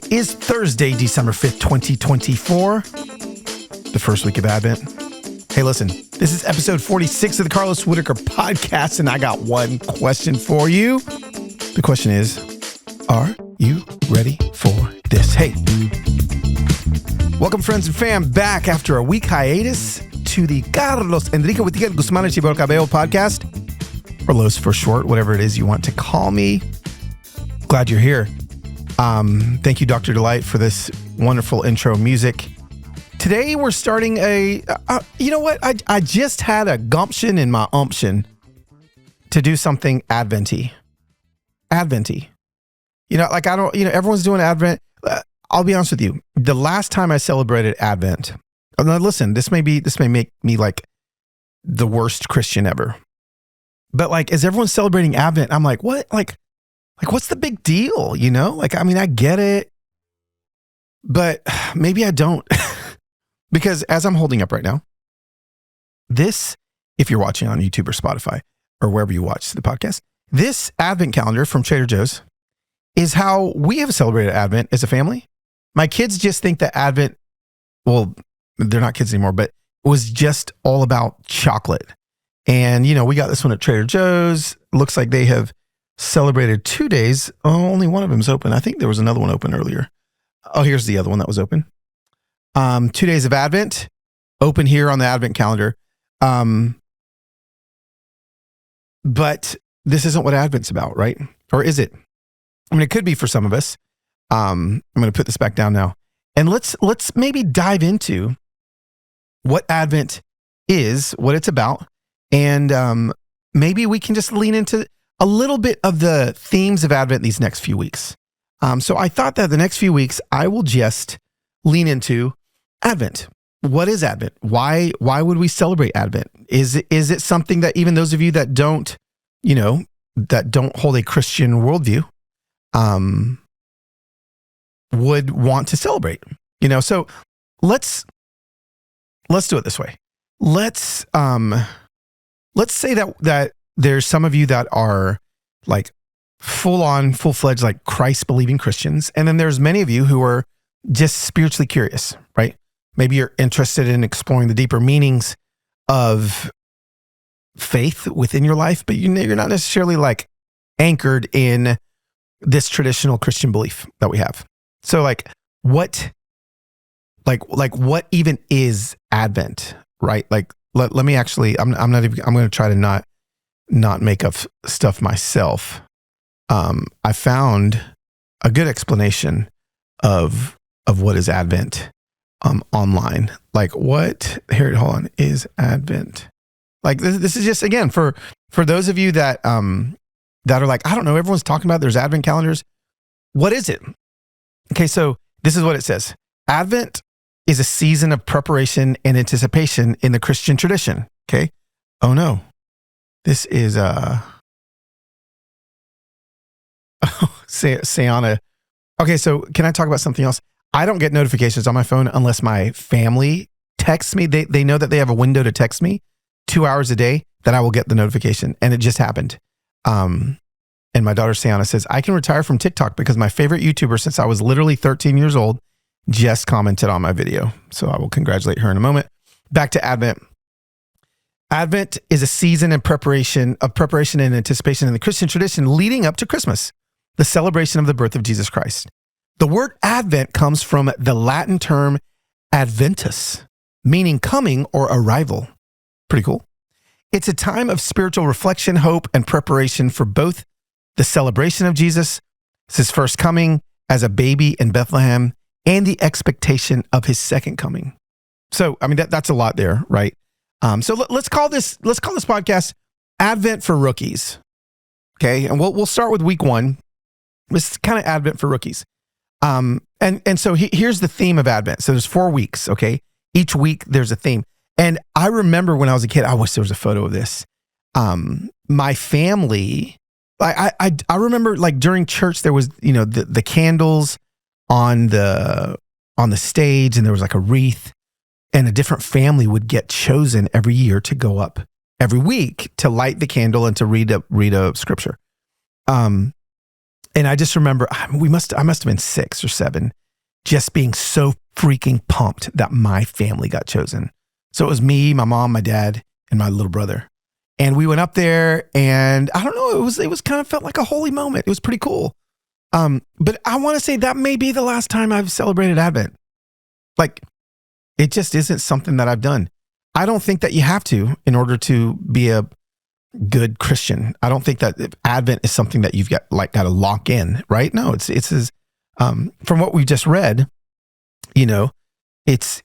It is Thursday, December 5th, 2024, the first week of Advent. Hey, listen, this is episode 46 of the Carlos Whittaker podcast, and I got one question for you. The question is, are you ready for this? Hey, welcome friends and fam back after a week hiatus to the Carlos Enrique Whittaker Guzman Chivo Cabello podcast, or Los for short, whatever it is you want to call me. Glad you're here. Thank you, Dr. Delight, for this wonderful intro music. Today, we're starting you know what? I just had a gumption in my umption to do something Advent-y. You know, like everyone's doing Advent. I'll be honest with you. The last time I celebrated Advent, now listen, this may make me like the worst Christian ever. But like, as everyone's celebrating Advent, I'm like, what? Like, what's the big deal? You know, like, I mean, I get it, but maybe I don't. Because as I'm holding up right now, this, if you're watching on YouTube or Spotify or wherever you watch the podcast, this Advent calendar from Trader Joe's is how we have celebrated Advent as a family. My kids just think that Advent, well, they're not kids anymore, but it was just all about chocolate. And, you know, we got this one at Trader Joe's. Looks like they have celebrated 2 days. Oh, only one of them's open. I think there was another one open earlier. Oh, here's the other one that was open. 2 days of Advent, open here on the Advent calendar. But this isn't what Advent's about, right? Or is it? I mean, it could be for some of us. I'm going to put this back down now. And let's maybe dive into what Advent is, what it's about. And maybe we can just lean into a little bit of the themes of Advent these next few weeks. So I thought that the next few weeks, I will just lean into Advent. What is Advent? Why would we celebrate Advent? Is it something that even those of you that don't hold a Christian worldview, would want to celebrate? You know, so let's do it this way. Let's say that there's some of you that are like full-fledged, like Christ-believing Christians. And then there's many of you who are just spiritually curious, right? Maybe you're interested in exploring the deeper meanings of faith within your life, but you're not necessarily like anchored in this traditional Christian belief that we have. So like what even is Advent, right? Like let me actually, I'm going to try to not make up stuff myself. I found a good explanation of what is Advent online. Like hold on, is Advent? Like this is just, again, for those of you that are like, I don't know, everyone's talking about there's Advent calendars. What is it? Okay, so this is what it says. Advent is a season of preparation and anticipation in the Christian tradition. Okay. Oh no. This is Sayana. Okay, so can I talk about something else? I don't get notifications on my phone unless my family texts me. They know that they have a window to text me 2 hours a day that I will get the notification. And it just happened. And my daughter Sayana says, I can retire from TikTok because my favorite YouTuber since I was literally 13 years old just commented on my video. So I will congratulate her in a moment. Back to Advent. Advent is a season of preparation and anticipation in the Christian tradition leading up to Christmas, the celebration of the birth of Jesus Christ. The word Advent comes from the Latin term adventus, meaning coming or arrival. Pretty cool. It's a time of spiritual reflection, hope, and preparation for both the celebration of Jesus, his first coming as a baby in Bethlehem, and the expectation of his second coming. So, I mean, that's a lot there, right? So let's call this podcast Advent for Rookies. Okay. And we'll start with week one. This is kind of Advent for rookies. And so here's the theme of Advent. So there's 4 weeks. Okay. Each week there's a theme. And I remember when I was a kid, I wish there was a photo of this. My family, I remember like during church, there was, you know, the candles on the stage, and there was like a wreath, and a different family would get chosen every year to go up every week to light the candle and to read a scripture. And I just remember I must have been 6 or 7, just being so freaking pumped that my family got chosen. So it was me, my mom, my dad, and my little brother. And we went up there, and I don't know, it was kind of felt like a holy moment. It was pretty cool. But I want to say that may be the last time I've celebrated Advent. Like, it just isn't something that I've done. I don't think that you have to in order to be a good Christian. I don't think that Advent is something that you've got to lock in, right? No, it's from what we just read, it's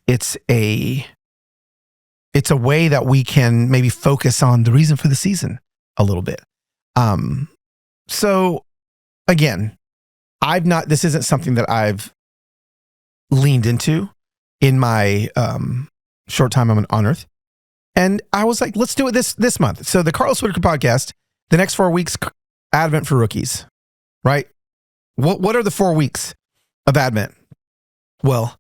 a way that we can maybe focus on the reason for the season a little bit. So again, this isn't something that I've leaned into in my short time on Earth. And I was like, let's do it this month. So the Carlos Whittaker podcast, the next 4 weeks, Advent for rookies, right? What are the 4 weeks of Advent? Well,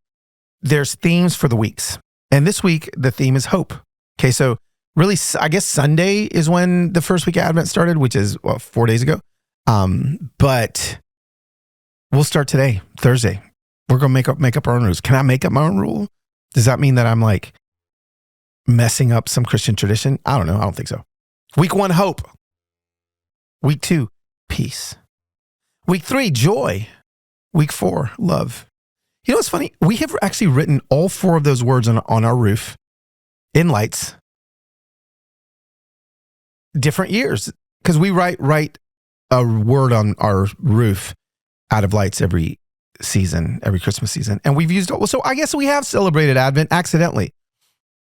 there's themes for the weeks. And this week, the theme is hope. Okay, so really, I guess Sunday is when the first week of Advent started, which is 4 days ago. But we'll start today, Thursday. We're going to make up our own rules. Can I make up my own rule? Does that mean that I'm like messing up some Christian tradition? I don't know. I don't think so. Week 1, hope. Week 2, peace. Week 3, joy. Week 4, love. You know what's funny? We have actually written all 4 of those words on our roof in lights. Different years. Because we write a word on our roof out of lights every season, every Christmas season. And we've used, so I guess we have celebrated Advent accidentally.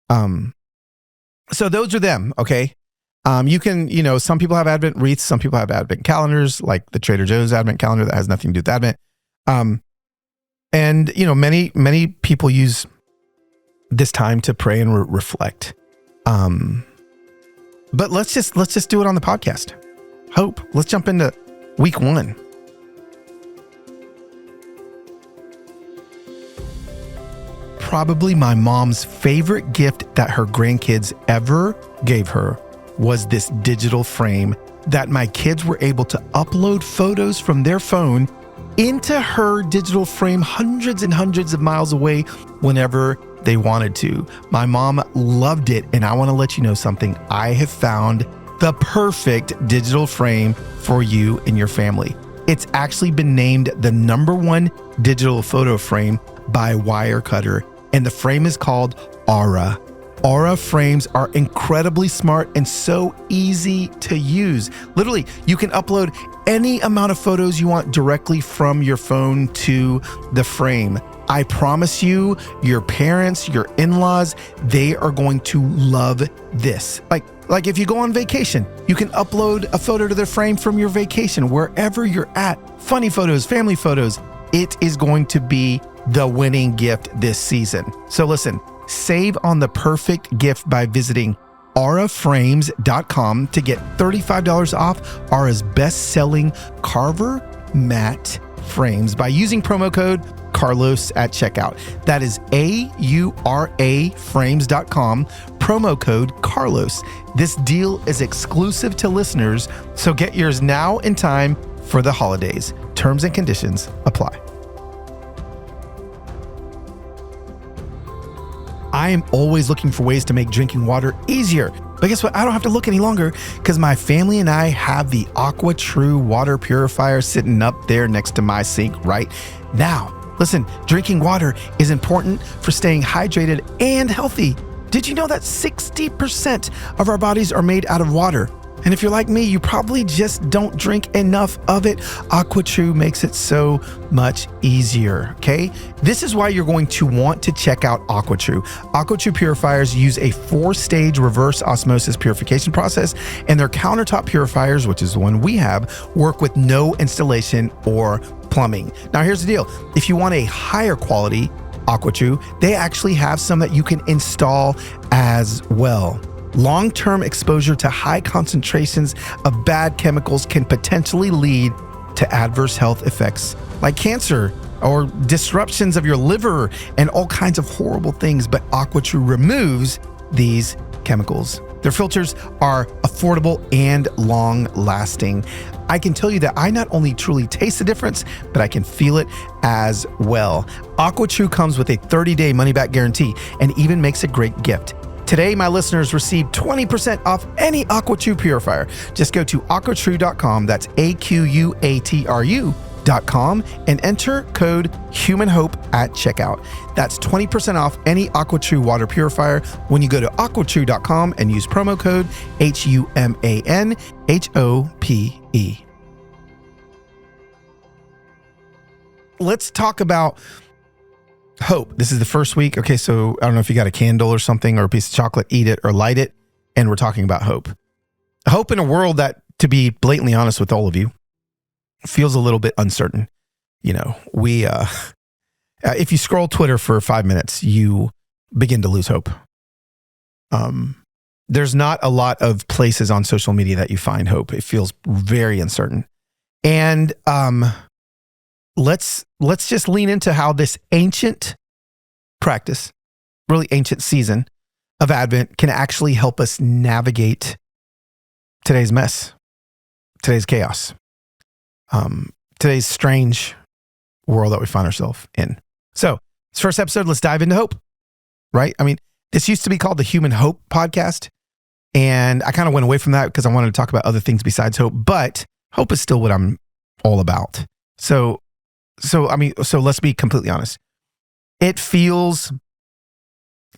So those are them, okay? You can, some people have Advent wreaths, some people have Advent calendars, like the Trader Joe's Advent calendar that has nothing to do with Advent. And, many people use this time to pray and reflect. But let's just do it on the podcast. Hope. Let's jump into week 1. Probably my mom's favorite gift that her grandkids ever gave her was this digital frame that my kids were able to upload photos from their phone into her digital frame hundreds and hundreds of miles away whenever they wanted to. My mom loved it, and I want to let you know something. I have found the perfect digital frame for you and your family. It's actually been named the #1 digital photo frame by Wirecutter, and the frame is called Aura. Aura frames are incredibly smart and so easy to use. Literally, you can upload any amount of photos you want directly from your phone to the frame. I promise you, your parents, your in-laws, they are going to love this. Like if you go on vacation, you can upload a photo to the frame from your vacation, wherever you're at. Funny photos, family photos. It is going to be the winning gift this season. So listen, save on the perfect gift by visiting auraframes.com to get $35 off Aura's best-selling Carver matte frames by using promo code Carlos at checkout. That is AURA frames.com, promo code Carlos. This deal is exclusive to listeners, so get yours now in time for the holidays. Terms and conditions apply. I am always looking for ways to make drinking water easier. But guess what? I don't have to look any longer because my family and I have the AquaTrue water purifier sitting up there next to my sink right now. Listen, drinking water is important for staying hydrated and healthy. Did you know that 60% of our bodies are made out of water? And if you're like me, you probably just don't drink enough of it. AquaTrue makes it so much easier, okay? This is why you're going to want to check out AquaTrue. AquaTrue purifiers use a 4-stage reverse osmosis purification process, and their countertop purifiers, which is the one we have, work with no installation or plumbing. Now, here's the deal. If you want a higher quality AquaTrue, they actually have some that you can install as well. Long-term exposure to high concentrations of bad chemicals can potentially lead to adverse health effects like cancer or disruptions of your liver and all kinds of horrible things, but AquaTrue removes these chemicals. Their filters are affordable and long-lasting. I can tell you that I not only truly taste the difference, but I can feel it as well. AquaTrue comes with a 30-day money-back guarantee and even makes a great gift. Today, my listeners receive 20% off any AquaTrue purifier. Just go to aquatrue.com, that's AQUATRU.com, and enter code HUMANHOPE at checkout. That's 20% off any AquaTrue water purifier when you go to aquatrue.com and use promo code HUMANHOPE. Let's talk about hope. This is the first week. Okay, so I don't know if you got a candle or something or a piece of chocolate, eat it or light it. And we're talking about hope. Hope in a world that, to be blatantly honest with all of you, feels a little bit uncertain. You know, if you scroll Twitter for 5 minutes, you begin to lose hope. There's not a lot of places on social media that you find hope. It feels very uncertain. And let's just lean into how this ancient practice, really ancient season of Advent can actually help us navigate today's mess, today's chaos, today's strange world that we find ourselves in. So this first episode, let's dive into hope, right? I mean, this used to be called the Human Hope Podcast, and I kind of went away from that because I wanted to talk about other things besides hope, but hope is still what I'm all about. So let's be completely honest. It feels,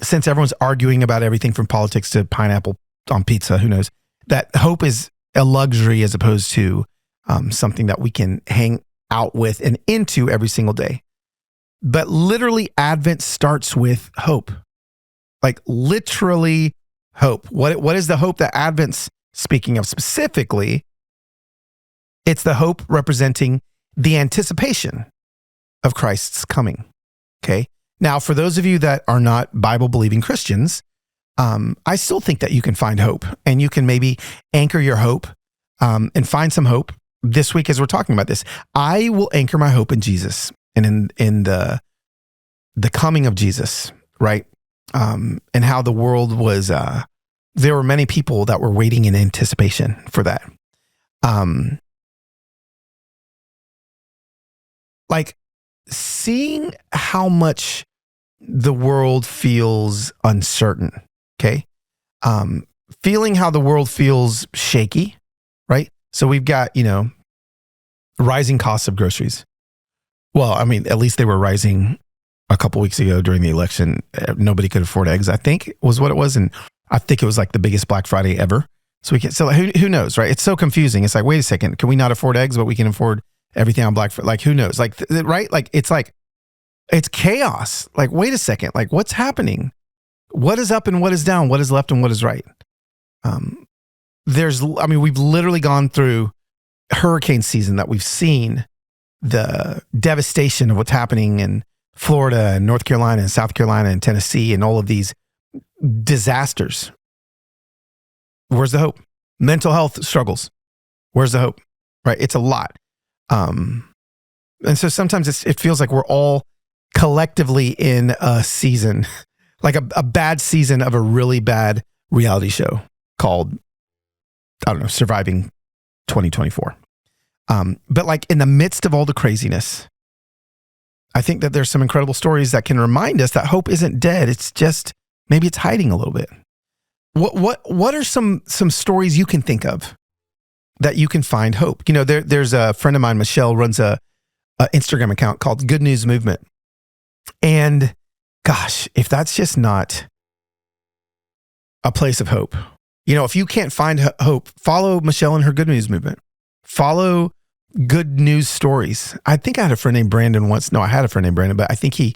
since everyone's arguing about everything from politics to pineapple on pizza, who knows, that hope is a luxury as opposed to something that we can hang out with and into every single day. But literally, Advent starts with hope. Like literally hope. What is the hope that Advent's speaking of specifically? It's the hope representing the anticipation of Christ's coming. Okay. Now, for those of you that are not Bible-believing Christians, I still think that you can find hope, and you can maybe anchor your hope and find some hope this week as we're talking about this. I will anchor my hope in Jesus and in the coming of Jesus, right? And how the world was, there were many people that were waiting in anticipation for that. Like seeing how much the world feels uncertain, okay? Feeling how the world feels shaky, right? So we've got, rising costs of groceries. Well, I mean, at least they were rising a couple weeks ago during the election. Nobody could afford eggs, I think was what it was. And I think it was like the biggest Black Friday ever. So who knows, right? It's so confusing. It's like, wait a second, can we not afford eggs, but we can afford everything on Black Friday? Like, who knows? Like, right? Like, it's chaos. Like, wait a second, like what's happening? What is up and what is down? What is left and what is right? We've literally gone through hurricane season that we've seen the devastation of what's happening in Florida and North Carolina and South Carolina and Tennessee and all of these disasters. Where's the hope? Mental health struggles. Where's the hope? Right? It's a lot. And so sometimes it feels like we're all collectively in a season, like a bad season of a really bad reality show called, I don't know, Surviving 2024. But like in the midst of all the craziness, I think that there's some incredible stories that can remind us that hope isn't dead. It's just, maybe it's hiding a little bit. What are some stories you can think of that you can find hope? There's a friend of mine, Michelle, runs a Instagram account called Good News Movement. And gosh, if that's just not a place of hope, if you can't find hope, follow Michelle and her Good News Movement. Follow good news stories. I think I had a friend named Brandon once. No, I had a friend named Brandon, but I think I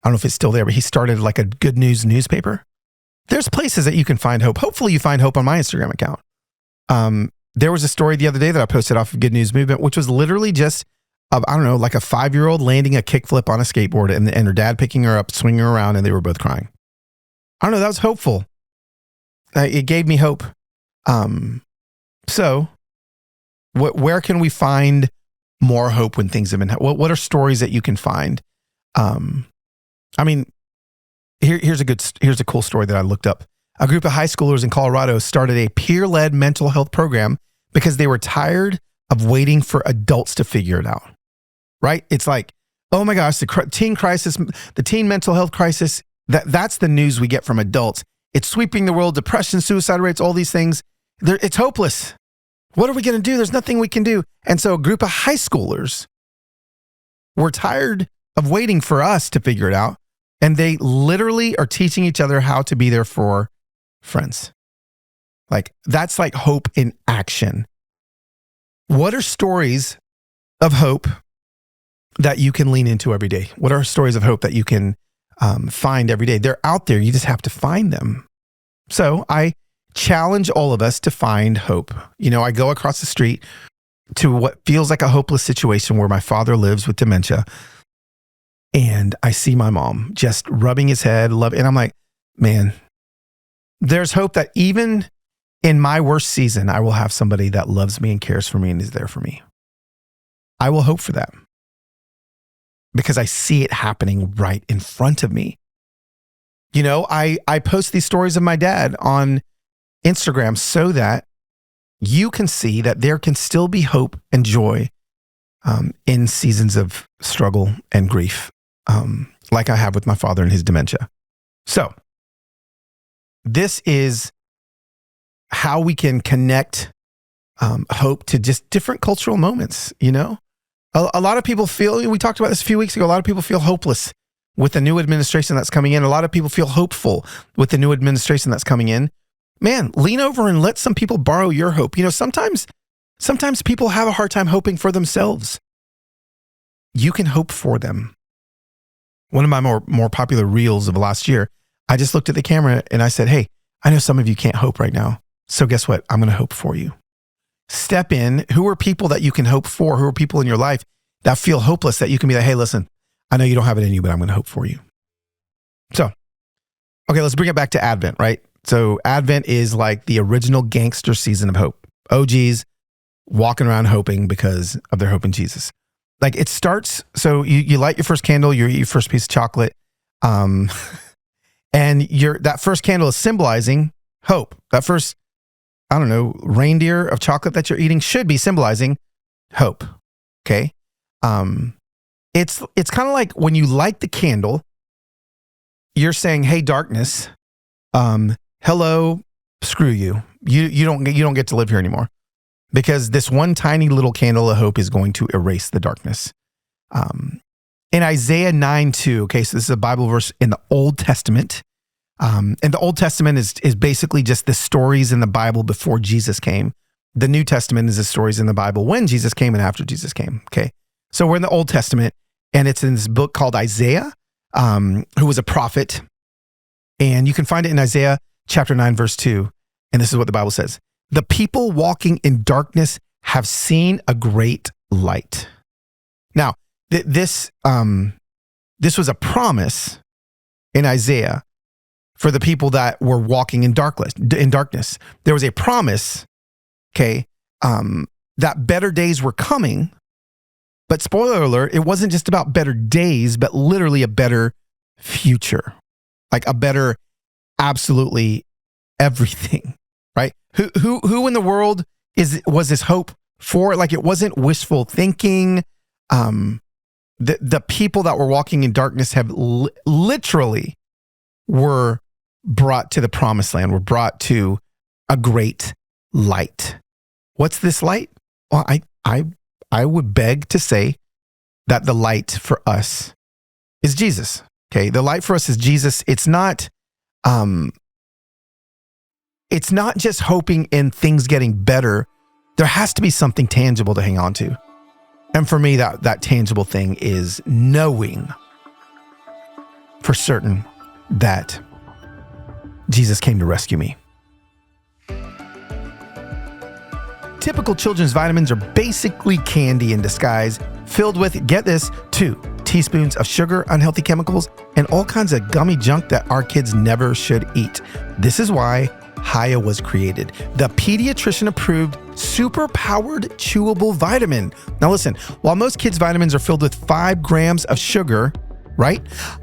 don't know if it's still there, but he started like a good news newspaper. There's places that you can find hope. Hopefully you find hope on my Instagram account. There was a story the other day that I posted off of Good News Movement, which was literally just, like a 5-year-old landing a kickflip on a skateboard and her dad picking her up, swinging her around, and they were both crying. I don't know. That was hopeful. It gave me hope. So where can we find more hope when things have been, what are stories that you can find? Here's a cool story that I looked up. A group of high schoolers in Colorado started a peer-led mental health program because they were tired of waiting for adults to figure it out, right? It's like, oh my gosh, the teen crisis, the teen mental health crisis, that's the news we get from adults. It's sweeping the world, depression, suicide rates, all these things. It's hopeless. What are we going to do? There's nothing we can do. And so a group of high schoolers were tired of waiting for us to figure it out. And they literally are teaching each other how to be there for friends. Like, that's like hope in action. What are stories of hope that you can lean into every day? What are stories of hope that you can find every day? They're out there. You just have to find them. So I challenge all of us to find hope. You know, I go across the street to what feels like a hopeless situation where my father lives with dementia. And I see my mom just rubbing his head, and I'm like, man, there's hope that even in my worst season, I will have somebody that loves me and cares for me and is there for me. I will hope for that because I see it happening right in front of me. You know, I post these stories of my dad on Instagram so that you can see that there can still be hope and joy in seasons of struggle and grief, like I have with my father and his dementia. So this is how we can connect hope to just different cultural moments. You know, a lot of people feel, we talked about this a few weeks ago, a lot of people feel hopeless with the new administration that's coming in. A lot of people feel hopeful with the new administration that's coming in. Man, lean over and let some people borrow your hope. You know, sometimes people have a hard time hoping for themselves. You can hope for them. One of my more popular reels of last year, I just looked at the camera and I said, hey, I know some of you can't hope right now. So guess what? I'm going to hope for you. Step in. Who are people that you can hope for? Who are people in your life that feel hopeless that you can be like, hey, listen, I know you don't have it in you, but I'm going to hope for you. So, okay, let's bring it back to Advent, right? So Advent is like the original gangster season of hope. OGs walking around hoping because of their hope in Jesus. Like it starts, so you light your first candle, you eat your first piece of chocolate, and that first candle is symbolizing hope. That first, I don't know, reindeer of chocolate that you're eating should be symbolizing hope. Okay, it's kind of like when you light the candle, you're saying, "Hey, darkness, hello, screw you. You don't get to live here anymore." Because this one tiny little candle of hope is going to erase the darkness. In Isaiah 9:2, okay, so this is a Bible verse in the Old Testament. And the Old Testament is basically just the stories in the Bible before Jesus came. The New Testament is the stories in the Bible when Jesus came and after Jesus came, okay? So we're in the Old Testament, and it's in this book called Isaiah, who was a prophet. And you can find it in Isaiah chapter 9, verse 2. And this is what the Bible says. The people walking in darkness have seen a great light. Now, this was a promise in Isaiah for the people that were walking in darkness. There was a promise, okay, that better days were coming. But spoiler alert, it wasn't just about better days, but literally a better future, like a better absolutely everything. Right? Who in the world was this hope for? Like it wasn't wishful thinking. The people that were walking in darkness have literally were brought to the promised land, were brought to a great light. What's this light? Well, I would beg to say that the light for us is Jesus. Okay, the light for us is Jesus. It's not just hoping in things getting better. There has to be something tangible to hang on to. And for me, that tangible thing is knowing for certain that Jesus came to rescue me. Typical children's vitamins are basically candy in disguise, filled with, get this, 2 teaspoons of sugar, unhealthy chemicals, and all kinds of gummy junk that our kids never should eat. This is why Hiya was created, the pediatrician-approved, super-powered chewable vitamin. Now listen, while most kids' vitamins are filled with 5 grams of sugar, right?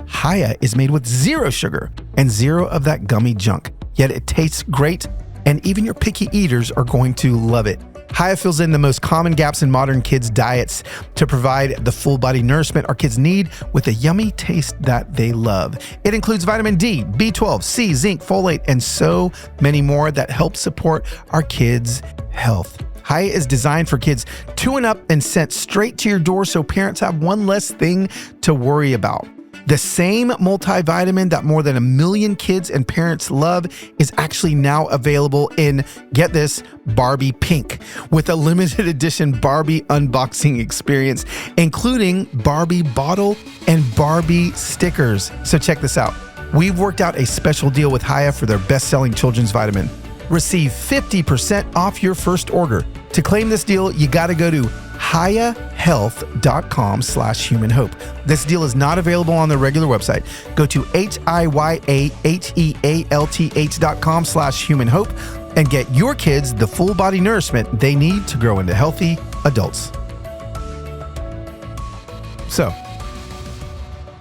Hiya is made with 0 sugar and 0 of that gummy junk. Yet it tastes great, and even your picky eaters are going to love it. Hiya fills in the most common gaps in modern kids' diets to provide the full body nourishment our kids need with a yummy taste that they love. It includes vitamin D, B12, C, zinc, folate, and so many more that help support our kids' health. Hiya is designed for kids 2 and up and sent straight to your door so parents have one less thing to worry about. The same multivitamin that more than 1 million kids and parents love is actually now available in, get this, Barbie Pink, with a limited edition Barbie unboxing experience, including Barbie bottle and Barbie stickers. So check this out. We've worked out a special deal with Hiya for their best-selling children's vitamin. Receive 50% off your first order. To claim this deal, you got to go to hiyahealth.com/humanhope. This deal is not available on the regular website. Go to hiyahealth.com/humanhope and get your kids the full body nourishment they need to grow into healthy adults. So,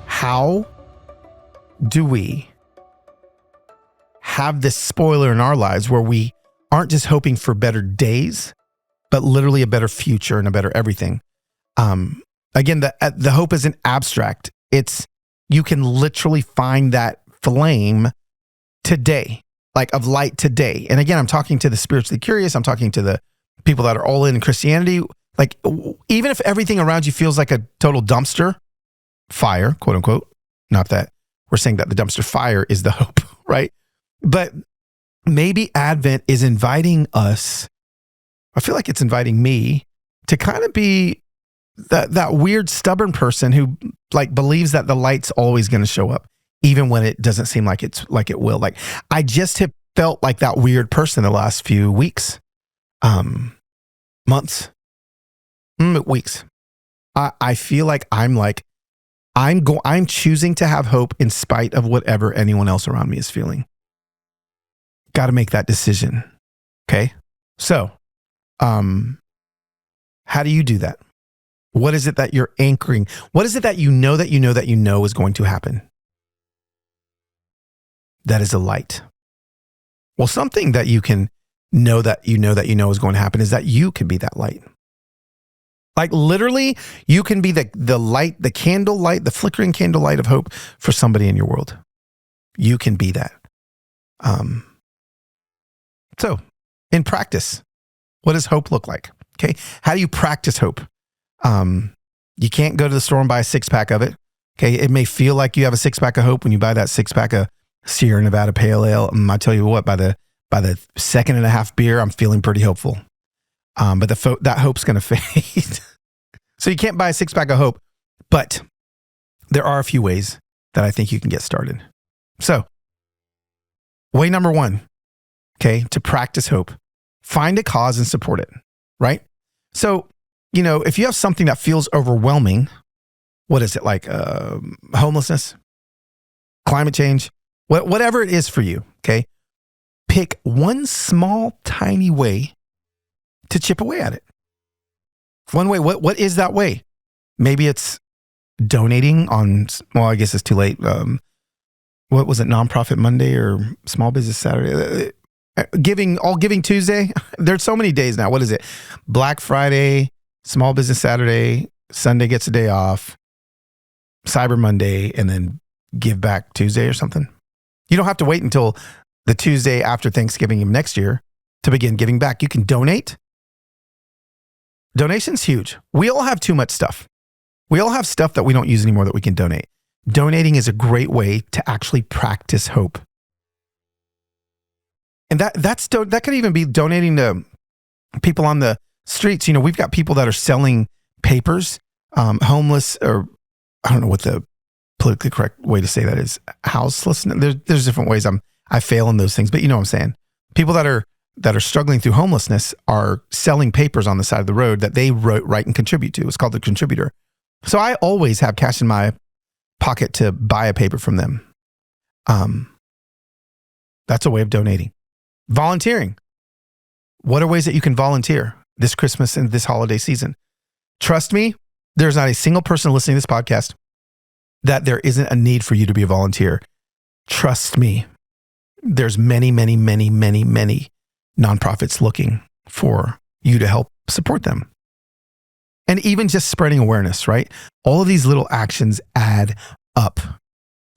how do we have this spoiler in our lives where we aren't just hoping for better days, but literally a better future and a better everything? Again, the hope isn't abstract. It's, you can literally find that flame today, like of light today. And again, I'm talking to the spiritually curious. I'm talking to the people that are all in Christianity. Like, even if everything around you feels like a total dumpster fire, quote unquote, not that we're saying that the dumpster fire is the hope, right? But maybe Advent is inviting us, I feel like it's inviting me to kind of be that weird stubborn person who like believes that the light's always going to show up, even when it doesn't seem like it will. Like, I just have felt like that weird person the last few weeks, months, weeks. I feel like I'm choosing to have hope in spite of whatever anyone else around me is feeling. Got to make that decision. Okay. So, how do you do that? What is it that you're anchoring? What is it that you know is going to happen? That is a light. Well, something that you can know is going to happen is that you can be that light. Like, literally, you can be the light, the candle light, the flickering candle light of hope for somebody in your world. You can be that. So, in practice, what does hope look like? Okay. How do you practice hope? You can't go to the store and buy a 6-pack of it. Okay. It may feel like you have a 6-pack of hope when you buy that 6-pack of Sierra Nevada Pale Ale. I tell you what, by the second and a half beer, I'm feeling pretty hopeful. But that hope's going to fade. So you can't buy a 6-pack of hope, but there are a few ways that I think you can get started. So, way number 1, okay, to practice hope, find a cause and support it, right? So, if you have something that feels overwhelming, what is it, like homelessness, climate change, whatever it is for you, okay, pick one small, tiny way to chip away at it. One way. What is that way? Maybe it's donating on, well, I guess it's too late. What was it? Nonprofit Monday or Small Business Saturday? Giving Tuesday. There's so many days now. What is it? Black Friday, Small Business Saturday, Sunday gets a day off, Cyber Monday, and then Give Back Tuesday or something. You don't have to wait until the Tuesday after Thanksgiving of next year to begin giving back. You can donate. Donation's huge. We all have too much stuff. We all have stuff that we don't use anymore that we can donate. Donating is a great way to actually practice hope. And that could even be donating to people on the streets. We've got people that are selling papers, homeless, or I don't know what the politically correct way to say that is, houseless. There's different ways I fail in those things, but you know what I'm saying. People that are struggling through homelessness are selling papers on the side of the road that they write and contribute to. It's called the contributor. So I always have cash in my pocket to buy a paper from them. That's a way of donating. Volunteering. What are ways that you can volunteer this Christmas and this holiday season? Trust me, there's not a single person listening to this podcast that there isn't a need for you to be a volunteer. Trust me, there's many, many, many, many, many nonprofits looking for you to help support them. And even just spreading awareness, right? All of these little actions add up.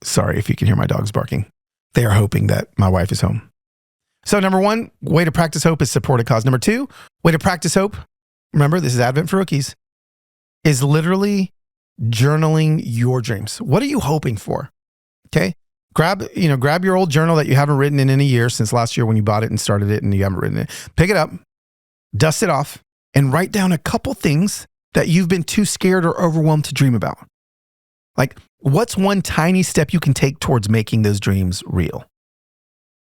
Sorry if you can hear my dogs barking. They are hoping that my wife is home. So number one, way to practice hope is support a cause. Number two, way to practice hope, remember, this is Advent for Rookies, is literally journaling your dreams. What are you hoping for? Okay. Grab your old journal that you haven't written in a year since last year when you bought it and started it and you haven't written it. Pick it up, dust it off, and write down a couple things that you've been too scared or overwhelmed to dream about. Like, what's one tiny step you can take towards making those dreams real?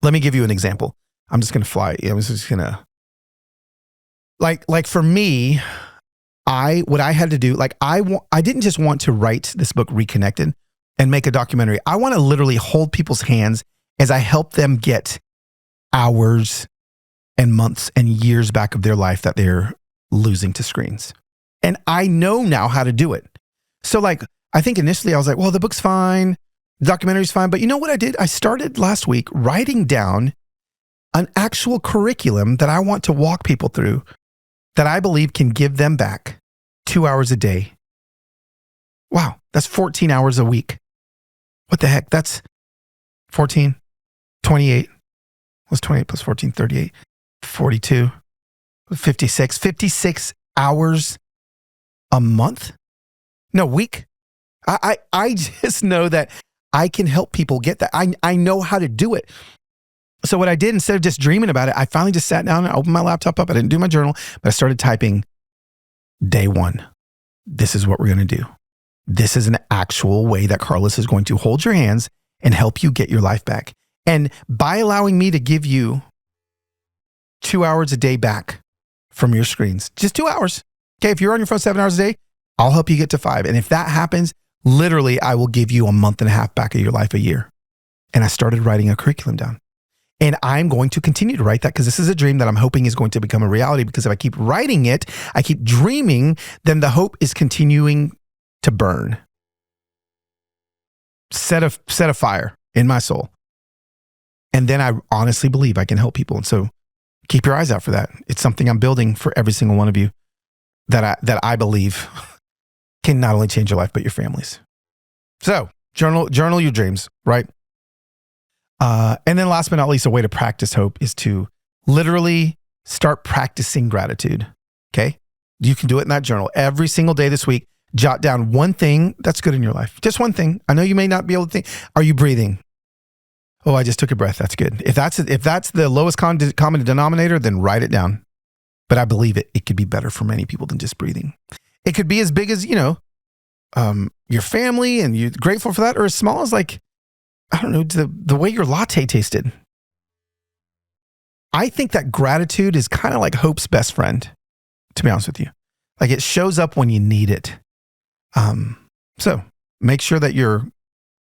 Let me give you an example. I'm just going to fly. I was just going to, like for me, what I had to do, I didn't just want to write this book, Reconnected, and make a documentary. I want to literally hold people's hands as I help them get hours and months and years back of their life that they're losing to screens. And I know now how to do it. So I think initially I was like, well, the book's fine, the documentary's fine. But you know what I did? I started last week writing down an actual curriculum that I want to walk people through that I believe can give them back 2 hours a day. Wow, that's 14 hours a week. What the heck? That's 14, 28. What's 28 plus 14? 38, 42, 56 hours a month? No, week. I just know that I can help people get that. I know how to do it. So what I did, instead of just dreaming about it, I finally just sat down and opened my laptop up. I didn't do my journal, but I started typing day one. This is what we're going to do. This is an actual way that Carlos is going to hold your hands and help you get your life back. And by allowing me to give you 2 hours a day back from your screens, just 2 hours. Okay, if you're on your phone 7 hours a day, I'll help you get to 5. And if that happens, literally, I will give you a month and a half back of your life, a year. And I started writing a curriculum down. And I'm going to continue to write that because this is a dream that I'm hoping is going to become a reality, because if I keep writing it, I keep dreaming, then the hope is continuing to burn. Set a fire in my soul. And then I honestly believe I can help people. And so keep your eyes out for that. It's something I'm building for every single one of you that I believe can not only change your life, but your families. So journal your dreams, right? And then last but not least, a way to practice hope is to literally start practicing gratitude. Okay. You can do it in that journal every single day this week. Jot down one thing that's good in your life. Just one thing. I know you may not be able to think. Are you breathing? Oh, I just took a breath. That's good. If that's the lowest common denominator, then write it down. But I believe it could be better for many people than just breathing. It could be as big as, your family and you're grateful for that, or as small as I don't know, the way your latte tasted. I think that gratitude is kind of like hope's best friend, to be honest with you. Like, it shows up when you need it. So make sure that you're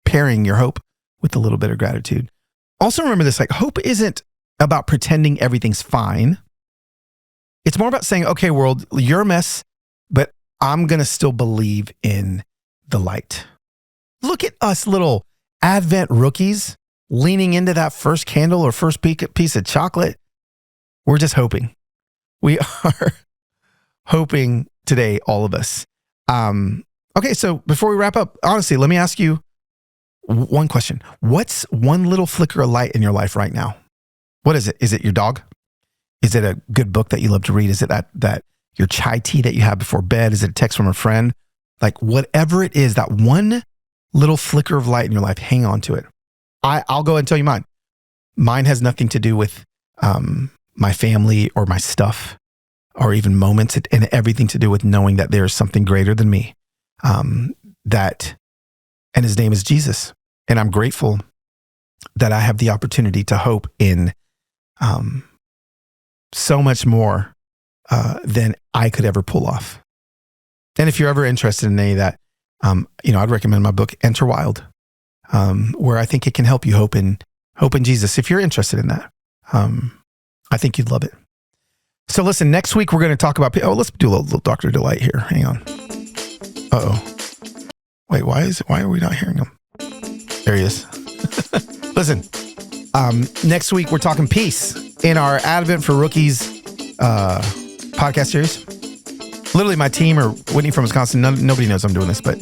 pairing your hope with a little bit of gratitude. Also remember this, hope isn't about pretending everything's fine. It's more about saying, okay, world, you're a mess, but I'm going to still believe in the light. Look at us little Advent rookies leaning into that first candle or first piece of chocolate. We're just hoping. We are hoping today, all of us. Okay, so before we wrap up, honestly, let me ask you one question. What's one little flicker of light in your life right now? What is it? Is it your dog? Is it a good book that you love to read? Is it that your chai tea that you have before bed? Is it a text from a friend? Whatever it is, that one little flicker of light in your life, hang on to it. I'll go ahead and tell you mine. Mine has nothing to do with my family or my stuff or even moments, and everything to do with knowing that there is something greater than me. And his name is Jesus. And I'm grateful that I have the opportunity to hope in so much more than I could ever pull off. And if you're ever interested in any of that, I'd recommend my book, Enter Wild, where I think it can help you hope in Jesus. If you're interested in that, I think you'd love it. So listen, next week we're going to talk about, let's do a little Dr. Delight here. Hang on. Uh-oh. Wait, why are we not hearing him? There he is. Listen, next week we're talking peace in our Advent for Rookies podcast series. Literally, my team or Whitney from Wisconsin, nobody knows I'm doing this, but,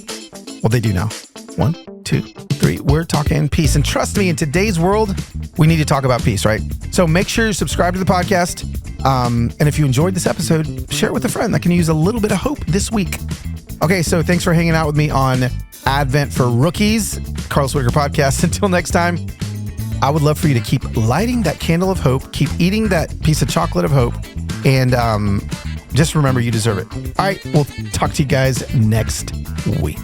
well, they do now. 1, 2, 3. We're talking peace. And trust me, in today's world, we need to talk about peace, right? So make sure you subscribe to the podcast. And if you enjoyed this episode, share it with a friend that can use a little bit of hope this week. Okay, so thanks for hanging out with me on Advent for Rookies, Carlos Whittaker Podcast. Until next time, I would love for you to keep lighting that candle of hope, keep eating that piece of chocolate of hope, and just remember you deserve it. All right, we'll talk to you guys next week.